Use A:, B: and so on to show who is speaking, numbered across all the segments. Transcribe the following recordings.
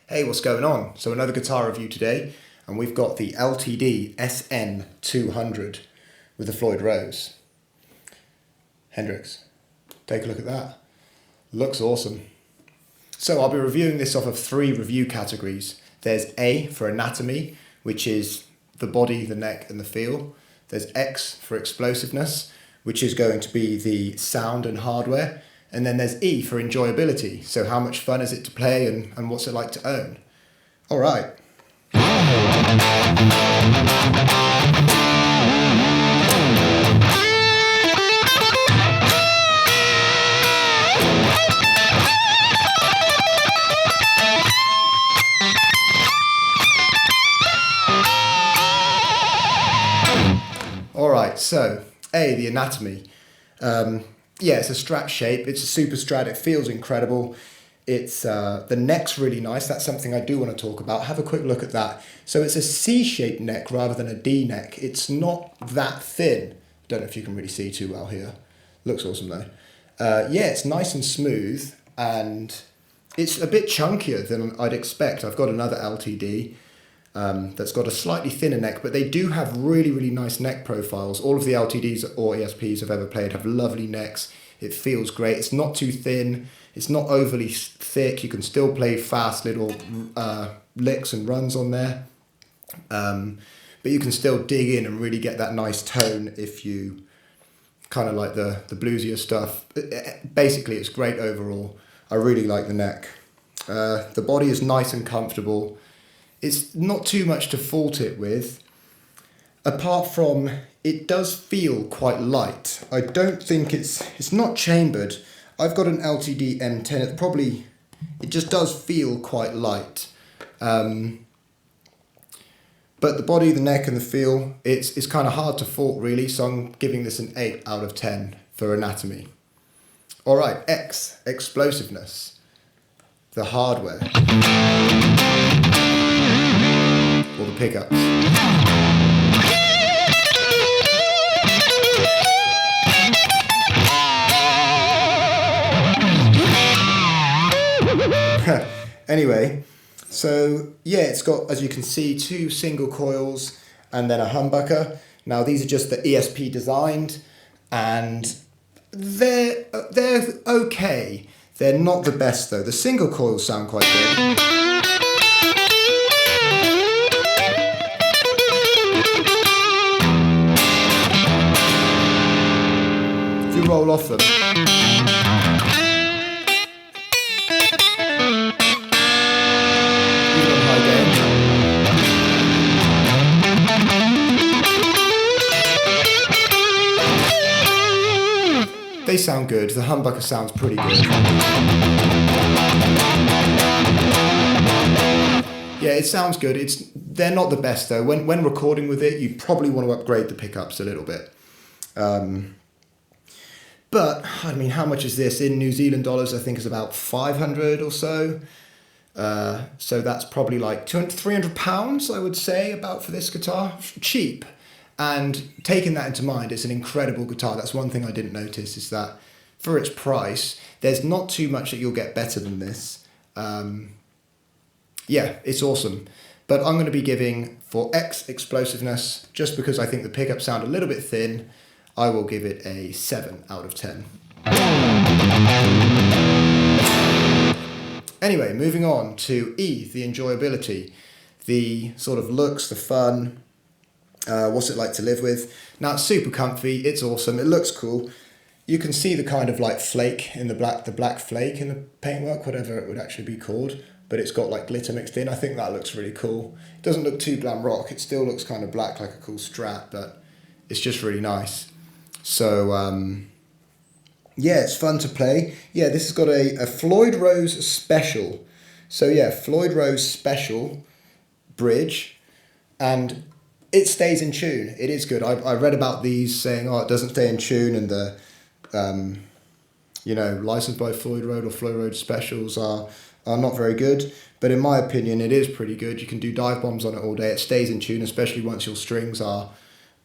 A: Hey, what's going on? So another guitar review today, and we've got the LTD SN-200 with the Floyd Rose. Hendrix, take a look at that. Looks awesome. So I'll be reviewing this off of 3 review categories. There's A for anatomy, which is the body, the neck, and the feel. There's X for explosiveness, which is going to be the sound and hardware. And then there's E for enjoyability. So how much fun is it to play and what's it like to own? All right. All right, so A, the anatomy. Yeah, it's a Strat shape. It's a super Strat. It feels incredible. It's the neck's really nice. That's something I do want to talk about. Have a quick look at that. So it's a C-shaped neck rather than a D neck. It's not that thin. Don't know if you can really see too well here. Looks awesome though. Yeah, it's nice and smooth, and it's a bit chunkier than I'd expect. I've got another LTD that's got a slightly thinner neck, but they do have really, really nice neck profiles. All of the LTDs or ESPs I've ever played have lovely necks. It feels great. It's not too thin. It's not overly thick. You can still play fast little licks and runs on there. But you can still dig in and really get that nice tone if you kind of like the bluesier stuff. Basically, it's great overall. I really like the neck. The body is nice and comfortable. It's not too much to fault it with, apart from it does feel quite light. I don't think it's not chambered. I've got an LTD M10. It just does feel quite light. But the body, the neck, and the feel, it's kind of hard to fault really. So I'm giving this an 8 out of 10 for anatomy. All right, X, explosiveness, the hardware. Or the pickups. Anyway, so yeah, it's got, as you can see, 2 single coils and then a humbucker. Now these are just the ESP designed, and they're okay. They're not the best though. The single coils sound quite good. Roll off them. Even on high gain. They sound good. The humbucker sounds pretty good. Yeah, it sounds good. They're not the best though. When recording with it, you probably want to upgrade the pickups a little bit. But, I mean, how much is this? In New Zealand dollars, I think is about 500 or so. So that's probably like 300 pounds, I would say, about for this guitar. Cheap. And taking that into mind, it's an incredible guitar. That's one thing I didn't notice, is that for its price, there's not too much that you'll get better than this. Yeah, it's awesome. But I'm going to be giving, for X explosiveness, just because I think the pickups sound a little bit thin, I will give it a 7 out of 10. Anyway, moving on to E, the enjoyability. The sort of looks, the fun, what's it like to live with. Now it's super comfy, it's awesome, it looks cool. You can see the kind of like flake in the black flake in the paintwork, whatever it would actually be called. But it's got like glitter mixed in. I think that looks really cool. It doesn't look too glam rock, it still looks kind of black like a cool Strat, but it's just really nice. So, yeah, it's fun to play. Yeah, this has got a Floyd Rose Special. So, yeah, Floyd Rose Special bridge, and it stays in tune. It is good. I read about these saying, oh, it doesn't stay in tune, and the, licensed by Floyd Rose or Floyd Rose Specials are not very good. But in my opinion, it is pretty good. You can do dive bombs on it all day. It stays in tune, especially once your strings are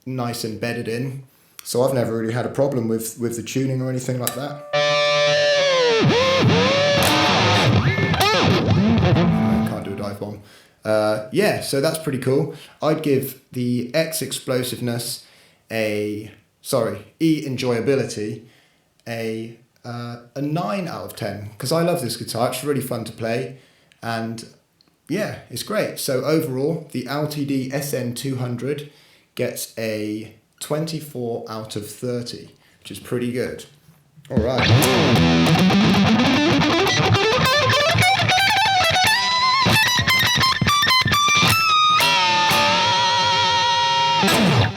A: nice and bedded in. So I've never really had a problem with the tuning or anything like that. I can't do it Yeah, so that's pretty cool. I'd give the eXplosiveness Enjoyability a 9 out of 10 because I love this guitar. It's really fun to play, and yeah, it's great. So overall, the LTD SN-200 gets a 24 out of 30, which is pretty good. All right.